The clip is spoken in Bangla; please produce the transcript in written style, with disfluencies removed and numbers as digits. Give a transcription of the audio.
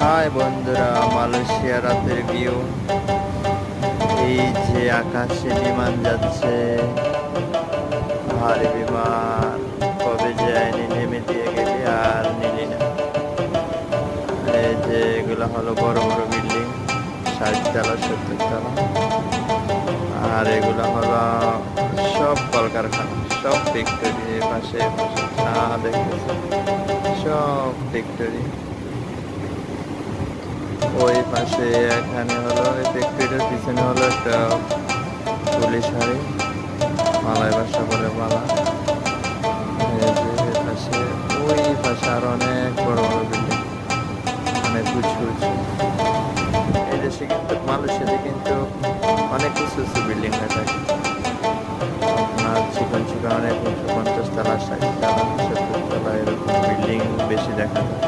হাই বন্ধুরা, মালয়েশিয়া রাতের ভিউ। এই যে আকাশে বিমান যাচ্ছে, ভারী বিমান। কবে যে আইনি নেমে দিয়ে গেলি আর নিলি না। এই যে এগুলো হলো বড় বড় বিল্ডিং, 60 তলা 70 তলা। আর এগুলো হলো সব কলকারখানা, সব ফ্যাক্টরি। পাশে পাশে চা দেখতেছে, সব ফ্যাক্টরি। ওই পাশে এখানে হলো এই ফ্যাক্টরিটার পিছনে হলো একটা পুলিশ হাঁড়ি, মালায় বাসা বলে মালা। এই যে এ পাশে, ওই পাশে আরো অনেক বড় বড় বিল্ডিং, অনেক উঁচু উঁচু। এই দেশে কিন্তু, মালয়েশিয়াতে কিন্তু অনেক উঁচু উঁচু বিল্ডিং হয়ে থাকে। আপনার চিকন চিকন অনেক উঁচু, 50 তলা 60 তলা 70 তলা এরকম বিল্ডিং বেশি দেখা যায়।